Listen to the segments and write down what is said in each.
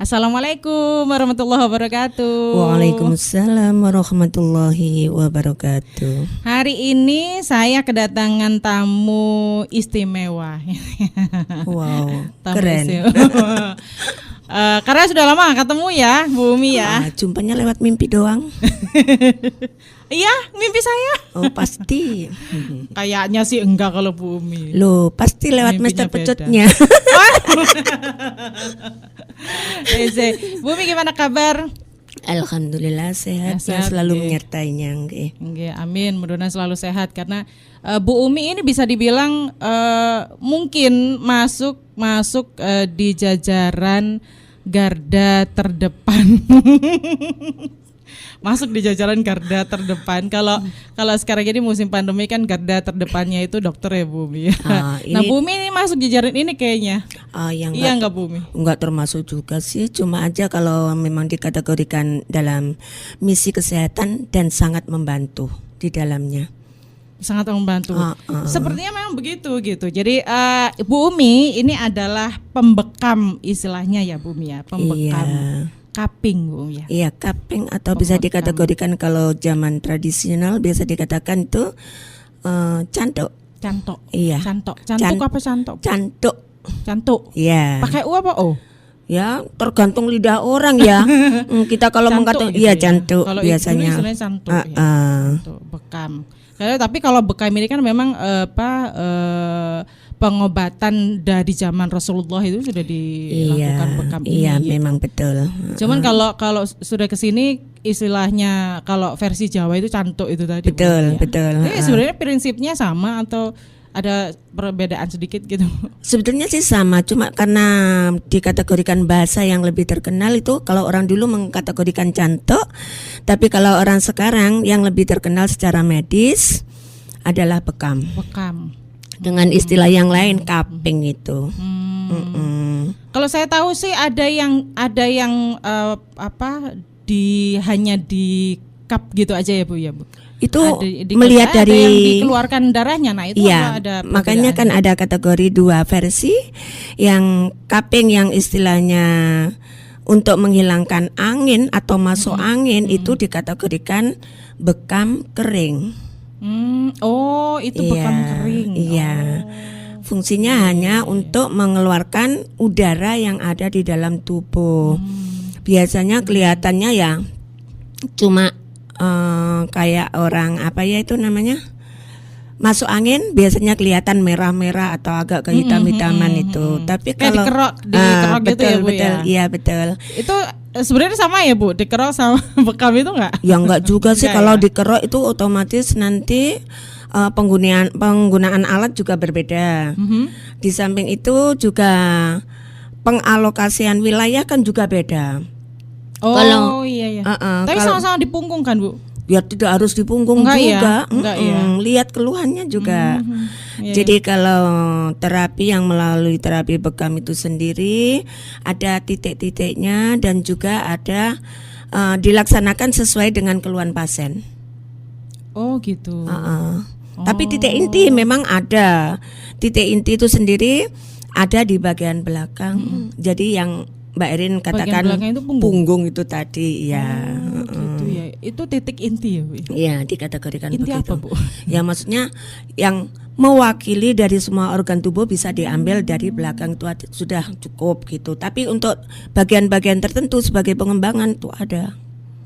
Assalamualaikum warahmatullahi wabarakatuh. Waalaikumsalam warahmatullahi wabarakatuh. Hari ini saya kedatangan tamu istimewa. Wow, Tamu keren. istimewa. Karena sudah lama gak ketemu ya, Bu Umi ya. Jumpanya lewat mimpi doang. Iya, mimpi saya. Oh pasti. Kayaknya sih enggak kalau Bu Umi. Loh pasti lewat Mimpinya Mister beda. Pecutnya. Bu Umi gimana kabar? Alhamdulillah sehat, Ya, sehat, selalu nggih. menyertainya. Nggih. Nggih, amin. Mudah-mudahan selalu sehat karena Bu Umi ini bisa dibilang mungkin masuk di jajaran garda terdepan. Masuk di jajaran garda terdepan. Kalau sekarang ini musim pandemi kan garda terdepannya itu dokter ya Bu Umi. Nah Bu Umi ini masuk jajaran ini kayaknya. Yang Iya enggak Bu Umi? enggak termasuk juga sih, cuma aja kalau memang dikategorikan dalam misi kesehatan dan sangat membantu di dalamnya. Sangat membantu. Sepertinya memang begitu gitu. Jadi Bu Umi ini adalah pembekam istilahnya ya Bu Umi ya, pembekam. Iya. Kaping Bu Umi ya. Iya, kaping atau bisa dikategorikan kalau zaman tradisional biasa dikatakan itu cantuk. Cantok. Iya. Cantok. Cantuk apa cantok? Cantuk. Cantuk. Iya. Pakai U apa O? Ya, tergantung lidah orang ya. Kita kalau mengatakan gitu iya ya. cantuk Kalau biasanya. istilahnya cantuk ya. Cantuk, bekam. Tapi kalau bekam ini kan memang pengobatan dari zaman Rasulullah itu sudah dilakukan bekam ini. Iya, gitu. memang betul. Cuman kalau sudah kesini istilahnya kalau versi Jawa itu cantuk itu tadi. Betul, Bu, ya. betul. Jadi sebenarnya prinsipnya sama atau ada perbedaan sedikit gitu? Sebetulnya sih sama, cuma karena dikategorikan bahasa yang lebih terkenal itu kalau orang dulu mengkategorikan cantuk, tapi kalau orang sekarang yang lebih terkenal secara medis adalah bekam. Bekam. Dengan istilah yang lain kaping itu. Kalau saya tahu sih ada yang hanya di cup gitu aja ya Bu ya Bu. Itu Ada melihat ada dari yang dikeluarkan darahnya. Nah, itu iya, ada makanya kan ada kategori dua versi, yang kaping yang istilahnya untuk menghilangkan angin atau masuk angin itu dikategorikan bekam kering. Itu bekam kering. Iya. Fungsinya hanya untuk mengeluarkan udara yang ada di dalam tubuh. Biasanya kelihatannya ya cuma kayak orang apa ya itu namanya? Masuk angin biasanya kelihatan merah-merah atau agak kehitam-hitaman itu. Tapi Kayak kalau dikerok gitu ya Bu betul, ya. iya betul. Itu sebenarnya sama ya Bu, dikerok sama bekam itu enggak? Ya enggak juga sih, Enggak kalau ya? dikerok itu otomatis nanti penggunaan alat juga berbeda. Di samping itu juga pengalokasian wilayah kan juga beda. Oh iya. Tapi kalau- sama-sama di punggung kan Bu? Ya tidak harus di punggung Enggak ya? juga. Enggak ya? Lihat keluhannya juga. Iya, Jadi kalau terapi yang melalui terapi bekam itu sendiri ada titik-titiknya dan juga ada dilaksanakan sesuai dengan keluhan pasien. Oh gitu. Tapi titik inti memang ada. Titik inti itu sendiri ada di bagian belakang. Jadi yang Mbak Erin katakan belakang itu punggung. punggung itu tadi ya. Gitu ya. Itu titik inti ya Bu? Iya, dikategorikan Inti begitu. apa Bu? Ya maksudnya yang mewakili dari semua organ tubuh bisa diambil dari belakang itu sudah cukup gitu. Tapi untuk bagian-bagian tertentu sebagai pengembangan tuh ada.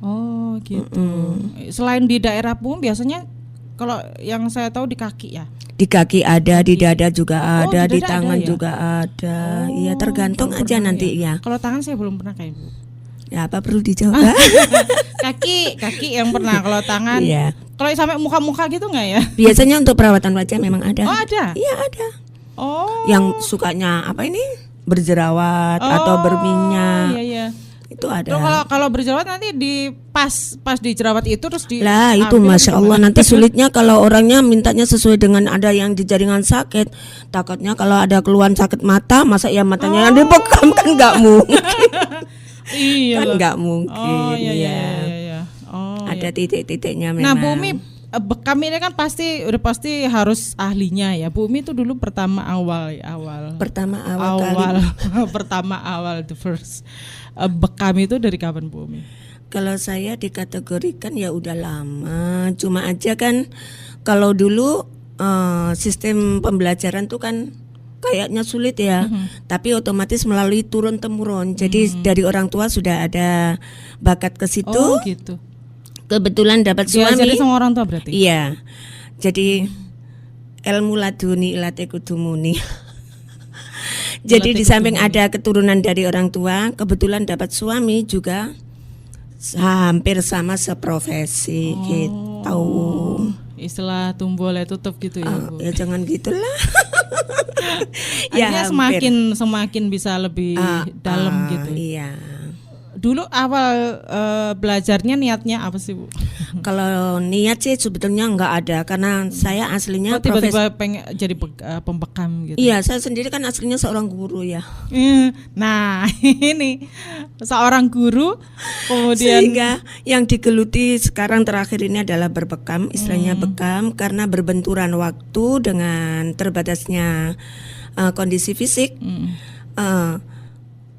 Oh gitu. Selain di daerah punggung biasanya kalau yang saya tahu di kaki ya. Di kaki ada, di dada juga ada, di di dada tangan ada ya? juga ada. Iya, tergantung Belum aja pernah nanti ya. Kalau tangan saya belum pernah kayak Bu. Ya apa perlu dicoba? Kaki yang pernah, kalau tangan. Iya. Kalau sampai muka-muka gitu nggak ya? Biasanya untuk perawatan wajah memang ada. Oh ada. Iya ada. Oh. Yang sukanya apa ini? Berjerawat atau berminyak. Iya. Itu ada. Terus kalau berjerawat nanti pas dijerawat itu terus di Lah itu ambil Masya Allah, nanti sulitnya kalau orangnya mintanya sesuai dengan ada yang di jaringan sakit. Takutnya kalau ada keluhan sakit mata, masa ya matanya yang dibekam kan nggak mungkin. Iya. Kan loh. nggak mungkin. Oh iya. ya. Oh. Ada iya. titik-titiknya memang. Nah Bu Umi bekam ini kan udah pasti harus ahlinya ya. Bu Umi itu dulu pertama awal Pertama kali. pertama awal the first bekam itu dari kapan Bu Umi? Kalau saya dikategorikan ya udah lama. Cuma aja kan kalau dulu sistem pembelajaran tuh kan kayaknya sulit ya. Tapi otomatis melalui turun temurun. Jadi dari orang tua sudah ada bakat ke situ. Oh gitu. Kebetulan dapat suami. Diajari sama orang tua berarti? Iya. Jadi ilmu laduni ilate kudumuni. Jadi di samping ada keturunan dari orang tua, kebetulan dapat suami juga hampir sama seprofesi gitu. Istilah tumbole tutup gitu ya Bu. Ya jangan gitulah. Ya semakin bisa lebih dalam gitu. Iya. Dulu awal belajarnya niatnya apa sih Bu? Kalau niat sih sebetulnya nggak ada karena saya aslinya tiba-tiba pengen jadi pembekam gitu. Iya, saya sendiri kan aslinya seorang guru ya. Nah, ini seorang guru kemudian sehingga yang digeluti sekarang terakhir ini adalah berbekam, istilahnya bekam karena berbenturan waktu dengan terbatasnya kondisi fisik.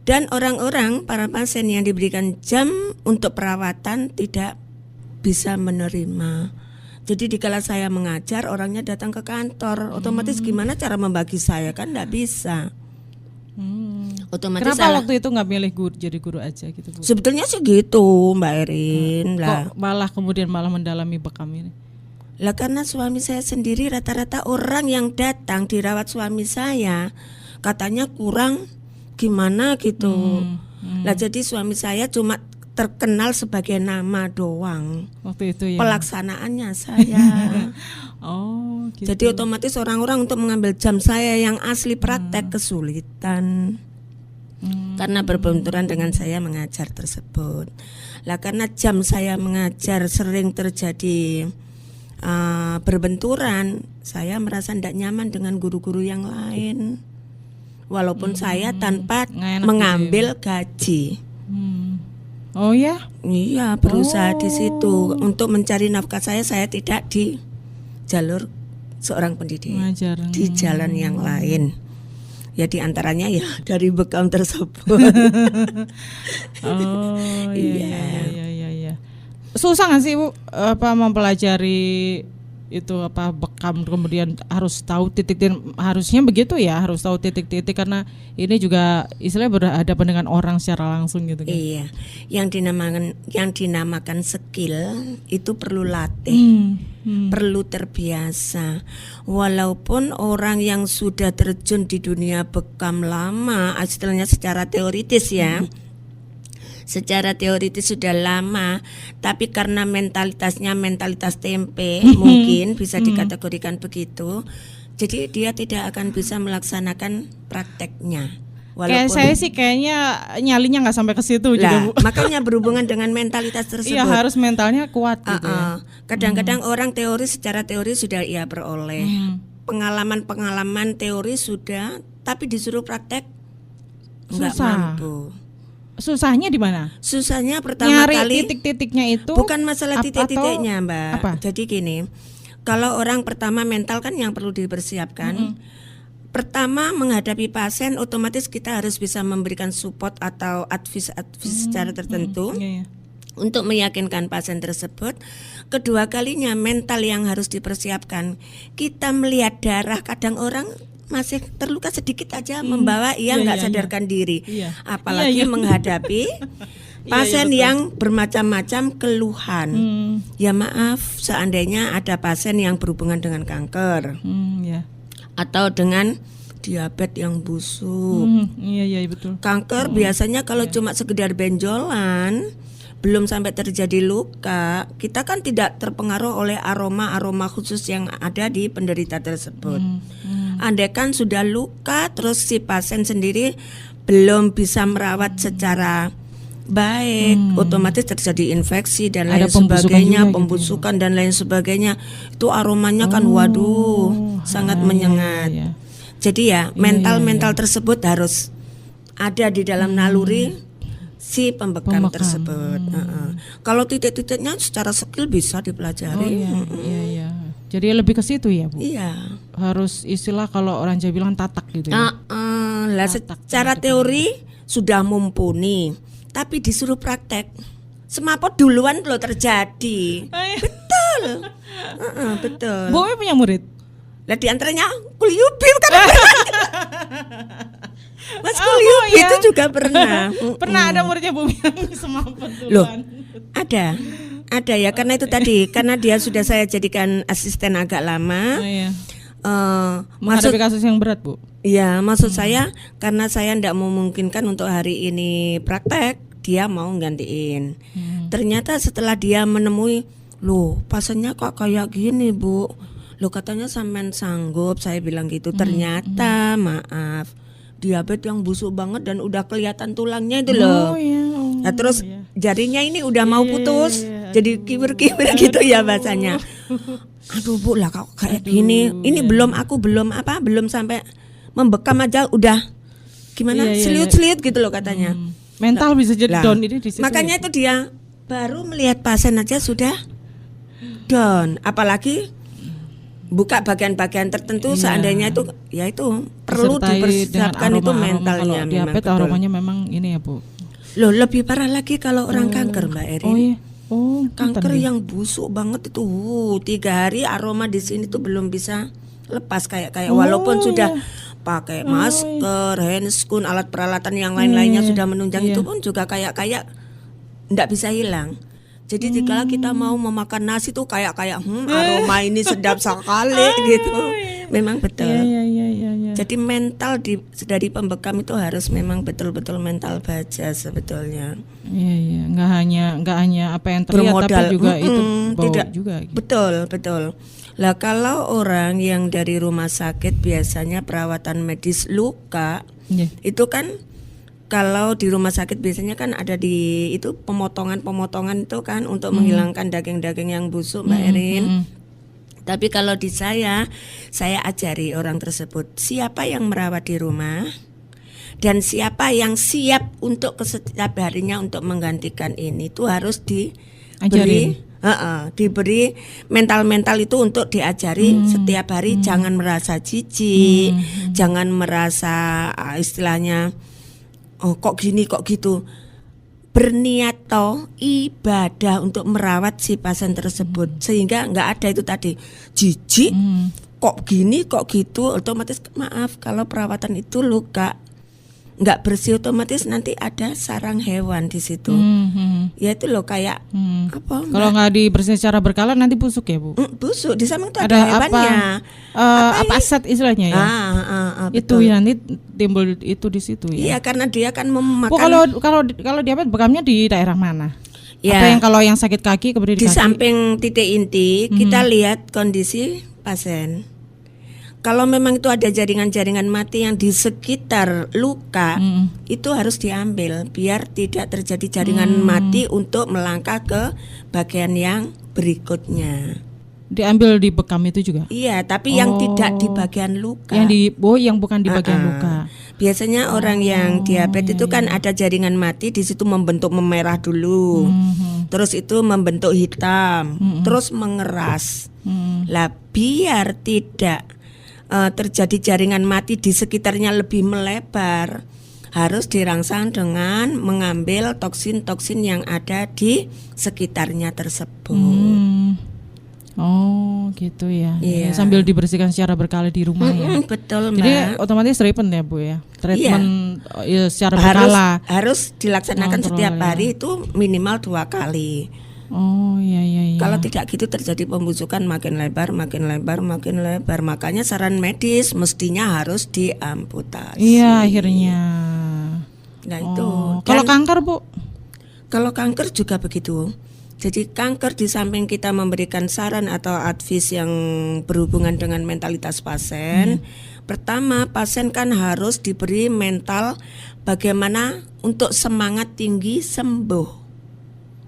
Dan orang-orang para pasien yang diberikan jam untuk perawatan tidak bisa menerima. Jadi dikala saya mengajar orangnya datang ke kantor, otomatis gimana cara membagi saya kan tidak bisa. Otomatis kenapa waktu itu nggak milih jadi guru aja gitu Bu? Sebetulnya sih gitu Mbak Erin lah. Kok malah mendalami bekam ini? Lah karena suami saya sendiri rata-rata orang yang datang dirawat suami saya katanya kurang gimana gitu. Lah jadi suami saya cuma terkenal sebagai nama doang. Waktu itu ya. Pelaksanaannya saya. Oh, gitu. Jadi otomatis orang-orang untuk mengambil jam saya yang asli praktek kesulitan. Karena berbenturan dengan saya mengajar tersebut. Lah karena jam saya mengajar sering terjadi berbenturan, saya merasa tidak nyaman dengan guru-guru yang lain. Walaupun saya tanpa mengambil gaji. Oh ya? Iya, berusaha di situ untuk mencari nafkah saya tidak di jalur seorang pendidik, di jalan yang lain. Ya di antaranya ya dari bekam tersebut. Oh iya. Susah nggak sih Bu mempelajari itu bekam kemudian harus tahu titik-titik, harusnya begitu ya, harus tahu titik-titik karena ini juga istilahnya berhadapan dengan orang secara langsung gitu kan. Iya. Yang dinamakan skill itu perlu latih. Perlu terbiasa. Walaupun orang yang sudah terjun di dunia bekam lama, istilahnya secara teoritis ya. Secara teoritis sudah lama, tapi karena mentalitasnya mentalitas tempe, mungkin bisa dikategorikan begitu. Jadi dia tidak akan bisa melaksanakan prakteknya. Kayak saya sih kayaknya nyalinya nggak sampai ke situ juga Bu. Makanya berhubungan dengan mentalitas tersebut. Iya, harus mentalnya kuat gitu ya. Kadang-kadang orang teori secara teori sudah ia peroleh. Pengalaman teori sudah, tapi disuruh praktek nggak mampu. Susahnya di mana? Susahnya pertama nyari kali titik-titiknya itu bukan masalah titik-titiknya Mbak. Apa? Jadi gini, kalau orang pertama mental kan yang perlu dipersiapkan. Pertama menghadapi pasien otomatis kita harus bisa memberikan support atau advice secara tertentu untuk meyakinkan pasien tersebut. Kedua kalinya mental yang harus dipersiapkan. Kita melihat darah, kadang orang masih terluka sedikit aja membawa ia nggak sadarkan diri. Apalagi menghadapi pasien yang bermacam-macam keluhan. Ya maaf, seandainya ada pasien yang berhubungan dengan kanker. Atau dengan diabetes yang busuk. Iya betul. Kanker biasanya kalau cuma sekedar benjolan, belum sampai terjadi luka, kita kan tidak terpengaruh oleh aroma khusus yang ada di penderita tersebut. Andaikan sudah luka, terus si pasien sendiri belum bisa merawat secara baik, otomatis terjadi infeksi dan lain sebagainya, pembusukan dan lain sebagainya. Itu aromanya kan sangat menyengat. Jadi ya mental tersebut harus ada di dalam naluri si pembekam tersebut. Kalau titik-titiknya secara skill bisa dipelajari. Iya. Jadi lebih ke situ ya, Bu. Iya. Harus istilah kalau orang Jawa bilang tatak gitu ya. Lah secara teori sudah mumpuni, tapi disuruh praktek semaput duluan lo terjadi. Betul. Betul. Bu punya murid. Lah diantaranya Kuliubin kan. Mas Kuliubin itu juga pernah. Pernah ada muridnya Bu yang semaput Loh, duluan. ada ya, karena itu tadi, karena dia sudah saya jadikan asisten agak lama. Iya. Maksud Menghadapi kasus yang berat, Bu. ya, maksud saya karena saya tidak memungkinkan untuk hari ini praktek, dia mau gantiin. Ternyata setelah dia menemui, loh pasiennya kok kayak gini, Bu. Loh katanya sampean sanggup, saya bilang gitu. Ternyata maaf, diabetes yang busuk banget dan udah kelihatan tulangnya itu loh. Nah terus jarinya ini udah mau putus, jadi kiwer-kiwer gitu ya bahasanya. Aduh Bu lah kok kayak gini. Ini belum sampai membekam aja udah gimana seliut-seliut gitu loh katanya. Mental bisa jadi down ini di situ. Makanya itu dia baru melihat pasien aja sudah down, apalagi buka bagian-bagian tertentu seandainya itu ya itu perlu dipersiapkan itu mentalnya. Kalau diabetes aromanya memang ini ya Bu. Loh lebih parah lagi kalau orang kanker Mbak Erin. Oh iya. Kanker yang busuk banget itu 3 hari aroma di sini tuh belum bisa lepas kayak walaupun sudah pakai masker, handscoon, alat peralatan yang lain-lainnya sudah menunjang itu pun juga kayak enggak bisa hilang. Jadi dikala kita mau memakan nasi tuh kayak aroma ini sedap sekali gitu. Memang betul. Iya. Jadi mental dari pembekam itu harus memang betul-betul mental baja sebetulnya. Iya. Enggak hanya apa yang terlihat tapi juga itu bawa juga. Gitu. Betul. Lah kalau orang yang dari rumah sakit biasanya perawatan medis luka, itu kan kalau di rumah sakit biasanya kan ada di itu pemotongan itu kan untuk menghilangkan daging-daging yang busuk Mbak Erin. Tapi kalau di saya ajari orang tersebut siapa yang merawat di rumah dan siapa yang siap untuk setiap harinya untuk menggantikan ini itu harus diberi mental itu untuk diajari setiap hari. Jangan merasa jijik, jangan merasa istilahnya kok gini kok gitu. Berniat ibadah untuk merawat si pasien tersebut sehingga nggak ada itu tadi jijik kok gini kok gitu. Otomatis maaf kalau perawatan itu luka nggak bersih otomatis nanti ada sarang hewan di situ. Ya itu loh kayak apa? Kalau nggak dibersihin secara berkala nanti busuk ya Bu? Busuk di samping itu ada hewannya. Apa aset istilahnya ya? Itu ya nanti timbul itu di situ ya. Iya karena dia kan memakan. Bu, kalau diabetes bekamnya di daerah mana? Ya, apa yang kalau yang sakit kaki kemudian di kaki? samping titik inti kita lihat kondisi pasien. Kalau memang itu ada jaringan-jaringan mati yang di sekitar luka, itu harus diambil biar tidak terjadi jaringan mati untuk melangkah ke bagian yang berikutnya. Diambil di bekam itu juga? Iya, tapi yang tidak di bagian luka. Yang bukan di bagian luka. Biasanya orang yang diabetes itu kan ada jaringan mati di situ membentuk memerah dulu. Terus itu membentuk hitam, terus mengeras. Lah biar tidak terjadi jaringan mati di sekitarnya lebih melebar, harus dirangsang dengan mengambil toksin-toksin yang ada di sekitarnya tersebut. Oh gitu ya. Iya. Sambil dibersihkan secara berkala di rumah ya. Betul Mbak. Jadi otomatis treatment ya Bu ya. Treatment secara berkala. Harus dilaksanakan setiap hari itu minimal 2 kali. Oh iya. Kalau tidak gitu terjadi pembusukan makin lebar. Makanya saran medis mestinya harus diamputasi. Iya akhirnya. Nah itu. Kalau kanker Bu? Kalau kanker juga begitu. Jadi kanker di samping kita memberikan saran atau advice yang berhubungan dengan mentalitas pasien, pertama pasien kan harus diberi mental bagaimana untuk semangat tinggi sembuh.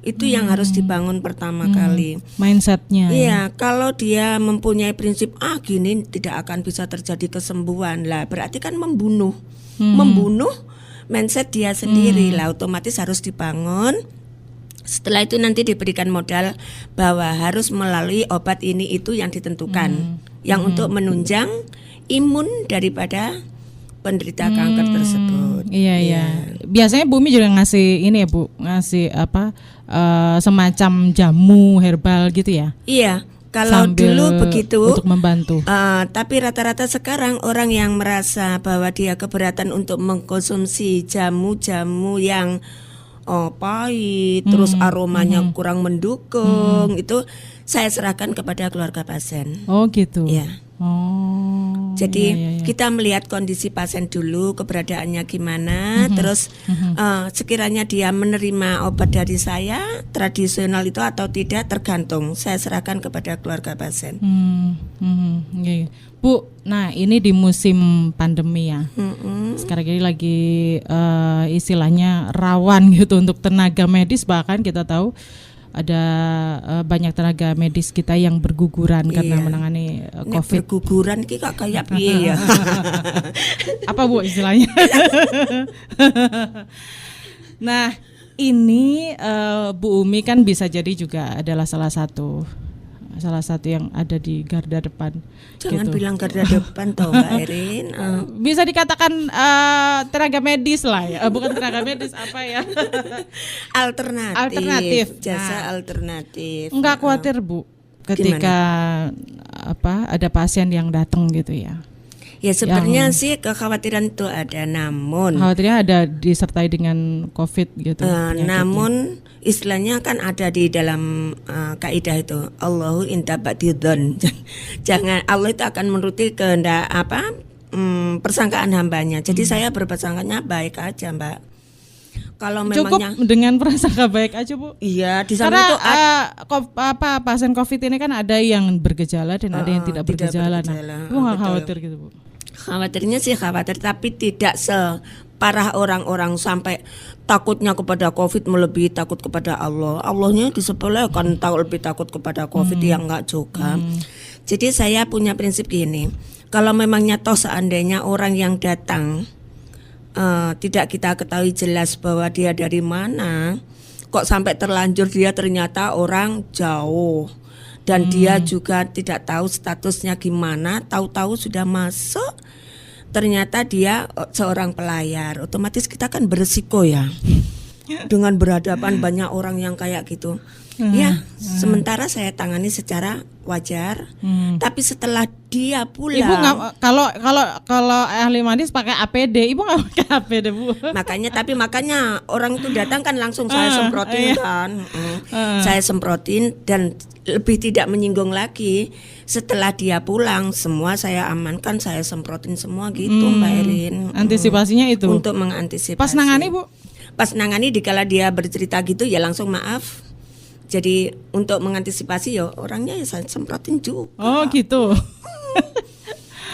Itu yang harus dibangun pertama kali. Mindsetnya. Iya, kalau dia mempunyai prinsip gini tidak akan bisa terjadi kesembuhan lah, berarti kan membunuh mindset dia sendiri lah, otomatis harus dibangun. Setelah itu nanti diberikan modal bahwa harus melalui obat ini itu yang ditentukan, yang untuk menunjang imun daripada penderita kanker tersebut. Iya. Biasanya Bumi juga ngasih ini ya Bu, ngasih apa semacam jamu herbal gitu ya? Iya, kalau Sambil dulu begitu untuk membantu. Tapi rata-rata sekarang orang yang merasa bahwa dia keberatan untuk mengkonsumsi jamu-jamu yang pahit, terus aromanya kurang mendukung, itu saya serahkan kepada keluarga pasien. Oh gitu. Ya. Jadi iya. kita melihat kondisi pasien dulu, keberadaannya gimana, terus sekiranya dia menerima obat dari saya tradisional itu atau tidak tergantung. Saya serahkan kepada keluarga pasien. Iya. Bu, nah ini di musim pandemi ya. Sekarang ini lagi istilahnya rawan gitu untuk tenaga medis, bahkan kita tahu ada banyak tenaga medis kita yang berguguran karena menangani COVID. Berguguran ki kok kayak piye ya? Apa Bu istilahnya? Nah, ini Bu Umi kan bisa jadi juga adalah salah satu yang ada di garda depan. Jangan gitu. bilang garda depan toh Mbak Erin. Bisa dikatakan tenaga medis lah ya, bukan tenaga medis apa ya? Alternatif. Jasa alternatif. Enggak khawatir Bu, ketika ada pasien yang datang gitu ya? Ya sebenarnya sih kekhawatiran itu ada, namun khawatirnya ada disertai dengan COVID gitu. Namun istilahnya kan ada di dalam kaidah itu, Allahu inda ba'didhan. Jangan, Allah itu akan menuruti kehendak persangkaan hambanya. Jadi saya berpersangkanya baik aja Mbak. Kalau memangnya cukup dengan prasangka baik aja Bu. Iya, di samping itu pasien COVID ini kan ada yang bergejala dan ada yang tidak bergejala. Nah, Bu nggak khawatir gitu Bu? Khawatirnya sih khawatir, tapi tidak separah orang-orang sampai takutnya kepada COVID melebihi takut kepada Allah. Allahnya disepelekan, lebih takut kepada COVID, yang enggak juga. Jadi saya punya prinsip gini, kalau memangnya toh seandainya orang yang datang tidak kita ketahui jelas bahwa dia dari mana, kok sampai terlanjur dia ternyata orang jauh dan dia juga tidak tahu statusnya gimana, tahu-tahu sudah masuk ternyata dia seorang pelayar, otomatis kita kan beresiko ya dengan berhadapan banyak orang yang kayak gitu. Sementara saya tangani secara wajar, tapi setelah dia pulang, Ibu nggak, kalau ahli medis pakai APD, Ibu nggak pakai APD Bu? Makanya orang itu datang kan langsung saya semprotin kan, saya semprotin dan lebih tidak menyinggung lagi. Setelah dia pulang, semua saya amankan, saya semprotin semua gitu Mbak Erin. Antisipasinya itu untuk mengantisipasi. Pas nangani Bu? Pas nangani dikala dia bercerita gitu ya langsung maaf. Jadi untuk mengantisipasi ya orangnya ya saya semprotin juga. Oh gitu.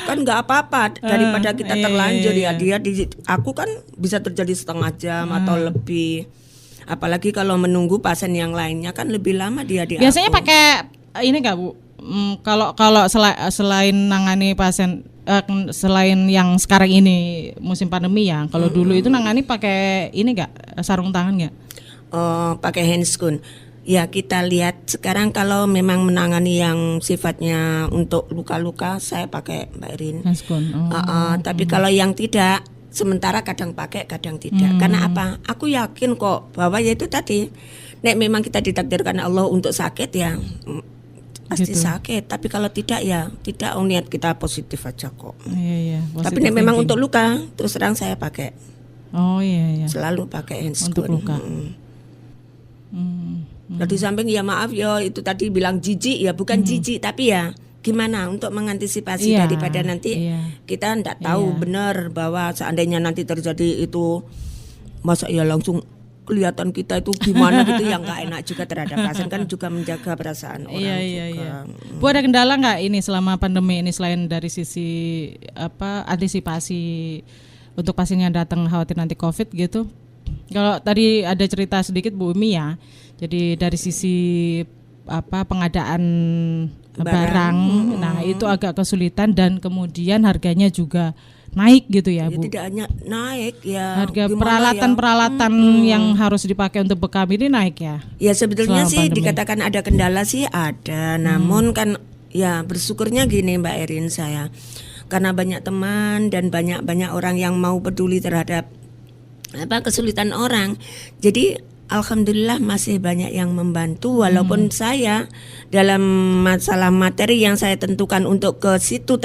Kan nggak apa-apa daripada kita terlanjur ya. Aku kan bisa terjadi setengah jam atau lebih. Apalagi kalau menunggu pasien yang lainnya kan lebih lama dia di. Biasanya pakai ini nggak Bu? Kalau selain nangani pasien selain yang sekarang ini musim pandemi ya, kalau dulu itu nangani pakai ini nggak, sarung tangan nggak? Pakai handscoon. Ya kita lihat sekarang kalau memang menangani yang sifatnya untuk luka-luka saya pakai Mbak Erin. Tapi kalau yang tidak, sementara kadang pakai kadang tidak. Karena apa? Aku yakin kok bahwa yaitu tadi, nek memang kita ditakdirkan Allah untuk sakit ya pasti gitu. Sakit. Tapi kalau tidak ya tidak, niat kita positif aja kok. Iya. Tapi nek memang untuk luka, terus terang saya pakai. Iya. Selalu pakai handscoon. Untuk luka. Nah, di samping ya maaf ya itu tadi bilang jijik ya bukan jijik, tapi ya gimana untuk mengantisipasi daripada nanti kita tidak tahu benar bahwa seandainya nanti terjadi itu masa ya langsung kelihatan kita itu gimana gitu yang nggak enak juga terhadap pasien, kan juga menjaga perasaan orang juga. Iya. Bu ada kendala nggak ini selama pandemi ini selain dari sisi antisipasi untuk pasien yang datang khawatir nanti COVID gitu? Kalau tadi ada cerita sedikit Bu Umi ya, jadi dari sisi pengadaan barang, nah itu agak kesulitan dan kemudian harganya juga naik gitu ya, Ya, Bu. tidak hanya naik ya. Harga gimana peralatan-peralatan yang harus dipakai untuk bekam ini naik ya. ya sebetulnya selama sih pandemi. dikatakan ada kendala sih ada. Namun kan ya bersyukurnya gini Mbak Erin saya. Karena banyak teman dan banyak orang yang mau peduli terhadap kesulitan orang. Jadi alhamdulillah masih banyak yang membantu walaupun saya dalam masalah materi yang saya tentukan untuk ke situ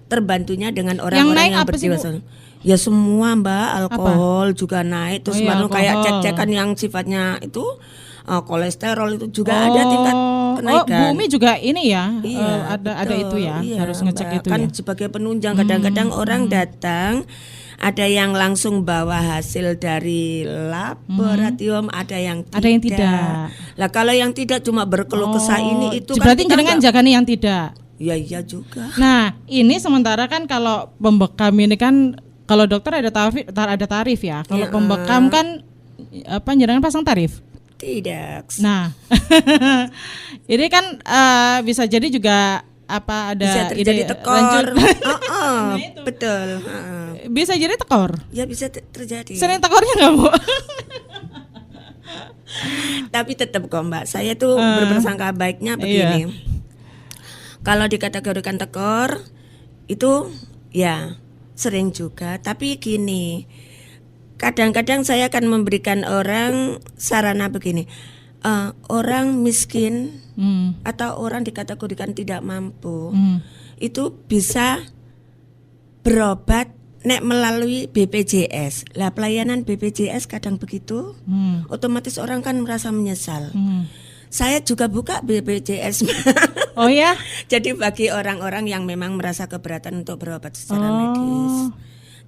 terbantunya dengan orang-orang naik yang apa sih, Bu? berdewasa. Ya semua Mbak, alkohol juga naik terus iya, baru kayak alkohol. cek-cekan yang sifatnya itu kolesterol itu juga ada tingkat kenaikan. Bumi juga ini ya, Iya, ada betul. itu ya, Iya, harus ngecek Mbak. itu kan ya. sebagai penunjang kadang-kadang orang datang ada yang langsung bawa hasil dari laboratorium, ada yang tidak. Ada yang tidak. Lah kalau yang tidak cuma berkeluh kesah ini itu kan berarti kita jenengan nggak- jaga nih yang tidak. Ya iya juga. Nah, ini sementara kan kalau pembekam ini kan kalau dokter ada tarif ya. Kalau Ya. pembekam kan apa jenengan pasang tarif? Tidak. Nah, ini kan bisa jadi juga apa ada Bisa terjadi ide tekor. lanjut. Betul. Bisa jadi tekor. Ya bisa terjadi. Sering tekornya nggak, Bu? Tapi tetap kok Mbak, saya tuh berprasangka baiknya begini. Kalau dikategorikan tekor itu ya sering juga, tapi gini. Kadang-kadang saya akan memberikan orang sarana begini. Orang miskin atau orang dikategorikan tidak mampu itu bisa berobat nek melalui BPJS. Lah pelayanan BPJS kadang begitu, otomatis orang kan merasa menyesal. Saya juga buka BPJS. Oh ya? Jadi bagi orang-orang yang memang merasa keberatan untuk berobat secara medis.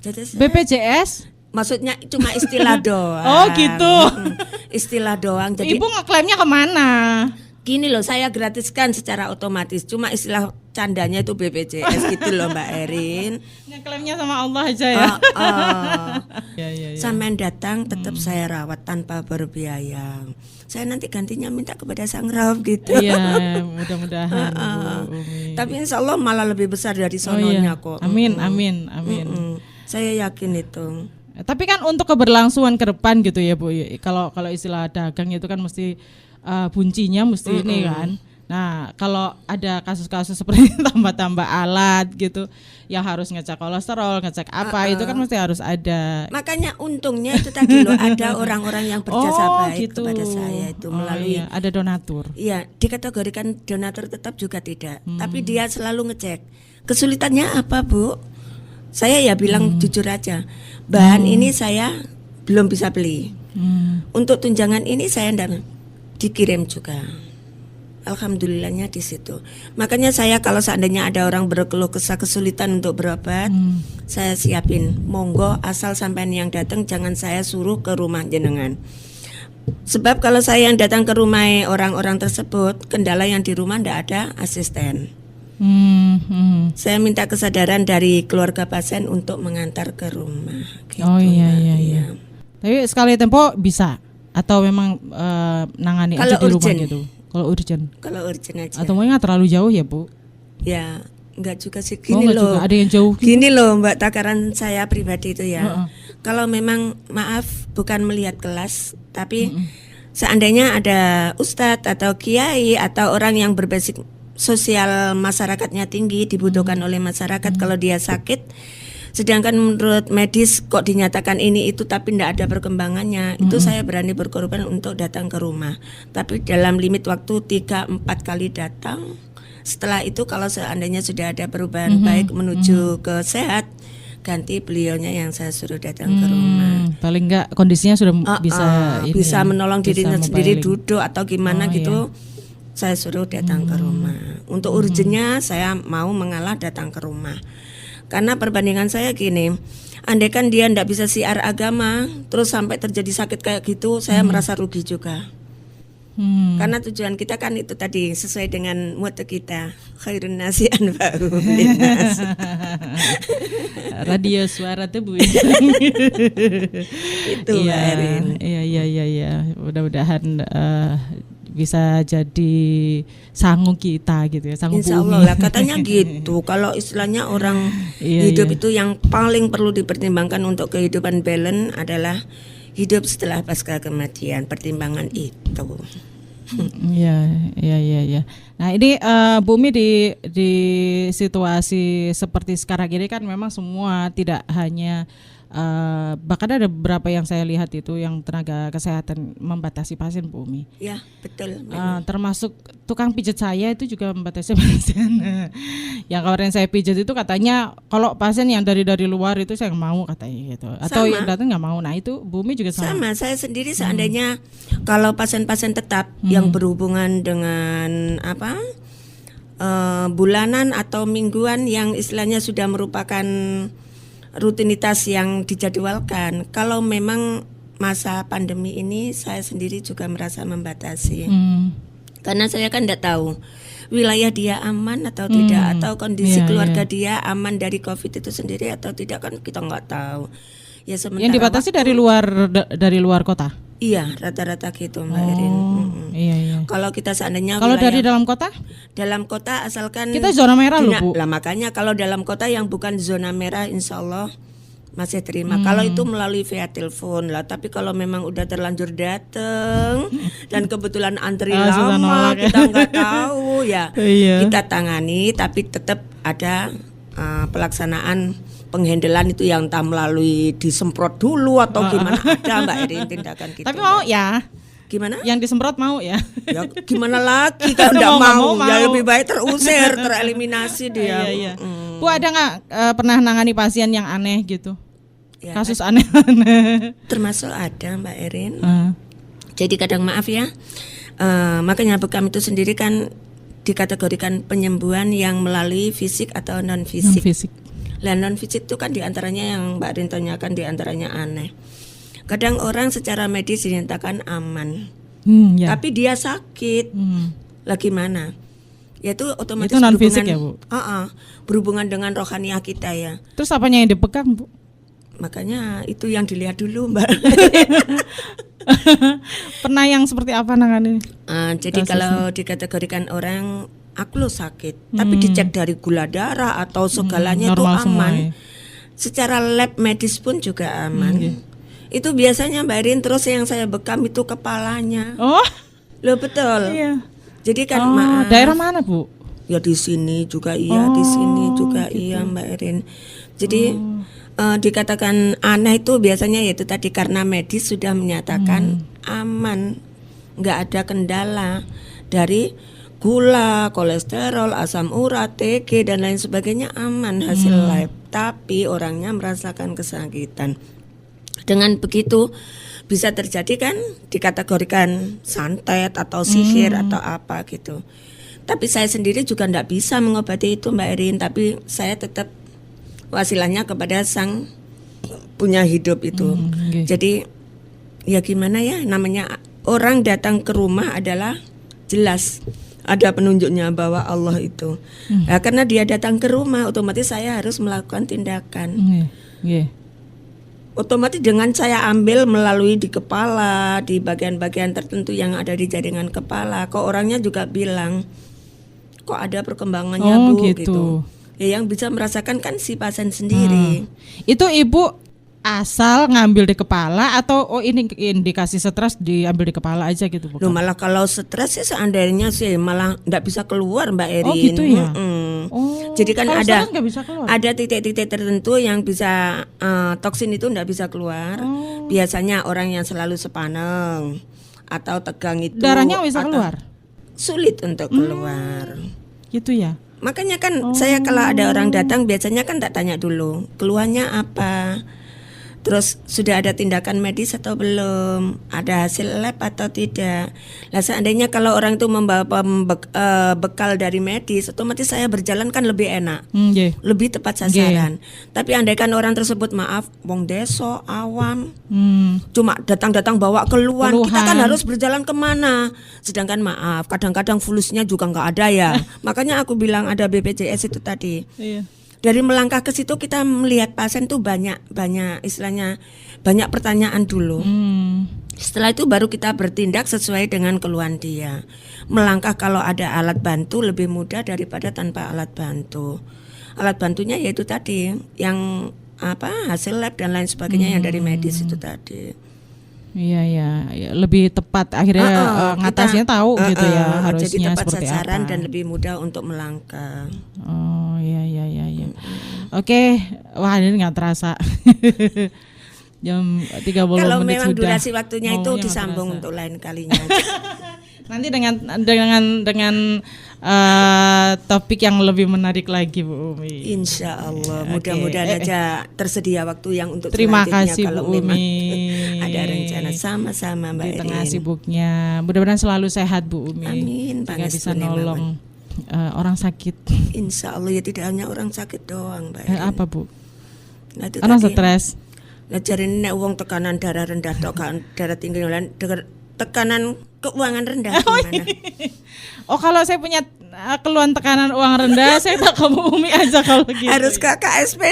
Jadi BPJS? maksudnya cuma istilah doang. Oh gitu. Istilah doang. Jadi Ibu ngeklaimnya kemana? gini loh, saya gratiskan secara otomatis. Cuma istilah candanya itu BPJS gitu loh Mbak Erin. Ngeklaimnya sama Allah aja ya. Ya. Sampean datang tetap saya rawat tanpa berbiaya. Saya nanti gantinya minta kepada sang Rabb gitu. Iya, mudah-mudahan Bu Umi. Tapi insya Allah malah lebih besar dari sononya kok. Amin. Saya yakin itu. Tapi kan untuk keberlangsungan ke depan gitu ya Bu. Kalau istilah dagang itu kan mesti buncinya mesti ini kan. Nah, kalau ada kasus-kasus seperti tambah-tambah alat gitu yang harus ngecek kolesterol, ngecek apa itu kan mesti harus ada. Makanya untungnya itu tadi loh ada orang-orang yang berjasa baik gitu. kepada saya itu melalui iya, ada donatur. Iya, dikategorikan donatur tetap juga tidak. Tapi dia selalu ngecek. Kesulitannya apa, Bu? Saya ya bilang jujur aja. Bahan ini saya belum bisa beli. Untuk tunjangan ini saya ndak dikirim juga. Alhamdulillahnya di situ. Makanya saya kalau seandainya ada orang berkeluh kesah kesulitan untuk berobat, saya siapin. Monggo asal sampean yang datang jangan saya suruh ke rumah jenengan. Sebab kalau saya yang datang ke rumah orang-orang tersebut, kendala yang di rumah ndak ada asisten. Saya minta kesadaran dari keluarga pasien untuk mengantar ke rumah. Gitu, Oh iya. Tapi sekali tempo bisa atau memang nangani Kalau aja di rumah urgent. gitu. Kalau urgent. Kalau urgent aja. Atau mungkin nggak terlalu jauh ya Bu? Ya, enggak juga sih. Oh, Gini nggak loh. juga, ada yang jauh. Gini loh Mbak, takaran saya pribadi itu ya. Kalau memang maaf bukan melihat kelas, tapi seandainya ada ustadz atau kiai atau orang yang berbasic sosial masyarakatnya tinggi dibutuhkan oleh masyarakat kalau dia sakit, sedangkan menurut medis kok dinyatakan ini itu tapi tidak ada perkembangannya, itu saya berani berkorban untuk datang ke rumah. Tapi dalam limit waktu 3-4 kali datang. Setelah itu kalau seandainya sudah ada perubahan baik menuju ke sehat, ganti beliaunya yang saya suruh datang ke rumah. Paling enggak kondisinya sudah bisa ini, bisa menolong bisa dirinya sendiri membaling. duduk atau gimana gitu. Saya suruh datang ke rumah. Untuk urgennya saya mau mengalah datang ke rumah. Karena perbandingan saya gini, andaikan dia ndak bisa siar agama, terus sampai terjadi sakit kayak gitu, saya merasa rugi juga. Karena tujuan kita kan itu tadi sesuai dengan motto kita, khairun nasi anfa'uhum linnas. Radio suara tebu. Itu Mbak Erin. Iya. Mudah-mudahan bisa jadi sangu kita gitu ya, sangu Insya bumi. Allah lah katanya gitu. Kalau istilahnya orang Iya, hidup iya. itu yang paling perlu dipertimbangkan untuk kehidupan balance adalah hidup setelah pasca kematian. Pertimbangan itu. Iya, iya, iya, iya. Nah ini Bumi di situasi seperti sekarang ini kan memang semua tidak hanya bahkan ada beberapa yang saya lihat itu yang tenaga kesehatan membatasi pasien Bumi. Ya betul. Termasuk tukang pijat saya itu juga membatasi pasien. Yang kemarin saya pijat itu katanya kalau pasien yang dari luar itu saya nggak mau katanya gitu. Atau Sama. yang datang nggak mau. Nah itu Bumi juga sama. Sama, saya sendiri seandainya kalau pasien-pasien tetap yang berhubungan dengan bulanan atau mingguan yang istilahnya sudah merupakan rutinitas yang dijadwalkan. Kalau memang masa pandemi ini saya sendiri juga merasa membatasi. Karena saya kan tidak tahu wilayah dia aman atau tidak, atau kondisi Iya, keluarga iya. dia aman dari COVID itu sendiri atau tidak, kan kita nggak tahu. Ya sementara Yang dibatasi dari luar kota. iya, rata-rata gitu Mbak Erin. Iya, iya. Kalau kita seandainya Kalau wilayah dari dalam kota, dalam kota asalkan kita zona merah loh, Bu. Lah makanya kalau dalam kota yang bukan zona merah insya Allah masih terima. Kalau itu melalui via telepon lah. Tapi kalau memang udah terlanjur dateng dan kebetulan antri susah lama nolak ya. kita nggak tahu ya. Iya. Kita tangani, tapi tetap ada pelaksanaan penghandelan itu yang tak melalui disemprot dulu atau gimana, ada Mbak Erin tindakan gitu. Tapi mau ya, Gimana? yang disemprot mau ya. Ya gimana lagi kalau enggak Mau, mau, nggak ya mau. lebih baik terusir, tereliminasi dia. Iya, iya. Bu ada nggak pernah nangani pasien yang aneh gitu? Ya, Kasus aneh-aneh. termasuk ada Mbak Erin. Ah. Jadi kadang maaf ya, makanya bekam itu sendiri kan dikategorikan penyembuhan yang melalui fisik atau non Yang fisik. fisik. Lah non fisik itu kan diantaranya yang Mbak Erin tanyakan diantaranya aneh. Kadang orang secara medis dinyatakan aman, Ya. tapi dia sakit. Lah gimana? Ya itu otomatis Itu non fisik ya, Bu? berhubungan dengan rohaniah kita ya. Terus apanya yang dipegang, Bu? Makanya itu yang dilihat dulu Mbak. Pernah yang seperti apa nangani? Jadi kalau dikategorikan orang aku lo sakit, tapi dicek dari gula darah atau segalanya itu normal aman. semua ya? Secara lab medis pun juga aman. Itu biasanya Mbak Erin, terus yang saya bekam itu kepalanya. Oh, Loh betul. iya. Jadi kan Oh, maaf. daerah mana, Bu? Ya di sini juga iya, di sini juga iya Mbak Erin. Jadi dikatakan aneh itu biasanya yaitu tadi karena medis sudah menyatakan aman, nggak ada kendala dari gula, kolesterol, asam urat, TG dan lain sebagainya aman hasil lab. Tapi orangnya merasakan kesakitan. Dengan begitu bisa terjadi kan dikategorikan santet atau sihir atau apa gitu. Tapi saya sendiri juga tidak bisa mengobati itu Mbak Erin, tapi saya tetap wasilahnya kepada sang punya hidup itu. Okay. Jadi ya gimana ya, namanya orang datang ke rumah adalah jelas ada penunjuknya bahwa Allah itu. Nah, karena dia datang ke rumah otomatis saya harus melakukan tindakan. Otomatis dengan saya ambil melalui di kepala, di bagian-bagian tertentu yang ada di jaringan kepala, kok orangnya juga bilang kok ada perkembangannya Oh, Bu gitu. gitu. Ya yang bisa merasakan kan si pasien sendiri. Itu Ibu asal ngambil di kepala atau ini indikasi stres diambil di kepala aja gitu, Bu? Loh, malah kalau stres sih seandainya sih malah nggak bisa keluar Mbak Erin. Oh, gitu ya? Oh, jadi kan kalau ada stres nggak bisa keluar? ada titik-titik tertentu yang bisa toksin itu nggak bisa keluar. Biasanya orang yang selalu sepaneng atau tegang itu Darahnya bisa atau keluar? sulit untuk keluar. Gitu ya? Makanya kan saya kalau ada orang datang biasanya kan tak tanya dulu keluhannya apa, terus sudah ada tindakan medis atau belum, ada hasil lab atau tidak. Nah seandainya kalau orang itu membawa bekal dari medis, otomatis saya berjalan kan lebih enak, lebih tepat sasaran. Tapi andaikan orang tersebut maaf, wong deso, awam, cuma datang-datang bawa keluhan, kita kan harus berjalan kemana? Sedangkan maaf, kadang-kadang fulusnya juga nggak ada ya. Makanya aku bilang ada BPJS itu tadi. Iya. dari melangkah ke situ kita melihat pasien tuh banyak istilahnya banyak pertanyaan dulu. Setelah itu baru kita bertindak sesuai dengan keluhan dia. Melangkah kalau ada alat bantu lebih mudah daripada tanpa alat bantu. Alat bantunya yaitu tadi yang hasil lab dan lain sebagainya yang dari medis itu tadi. Iya ya, lebih tepat akhirnya ngatasnya tahu gitu ya harusnya jadi tepat seperti sasaran apa. dan lebih mudah untuk melangkah. Oh iya. Oke, wah ini nggak terasa. Jam 30 Kalau menit memang sudah. durasi waktunya itu Maunya nggak disambung terasa. untuk lain kalinya. Nanti dengan topik yang lebih menarik lagi Bu Umi. Insya Allah, Oke. mudah-mudahan aja tersedia waktu yang untuk Terima selanjutnya kasih kalau Bu memang Umi. ada rencana sama-sama Mbak Di tengah Erin. sibuknya, mudah-mudahan selalu sehat Bu Umi. Amin, Sehingga pangestu bisa nolong orang sakit. Insya Allah ya tidak hanya orang sakit doang Mbak Erin. Apa Bu? Nah, itu Orang tadi, stres. Ngajarin nek wong tekanan darah rendah tok kan darah tinggi lan tekanan keuangan rendah gimana? Oh kalau saya punya keluhan tekanan uang rendah, saya tak ke Bu Umi aja kalau gitu. Harus ke KSP.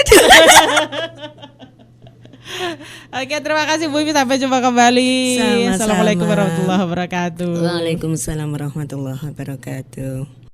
Oke, terima kasih Bu Umi, sampai jumpa kembali. Sama-sama. Assalamualaikum warahmatullahi wabarakatuh. Waalaikumsalam warahmatullahi wabarakatuh.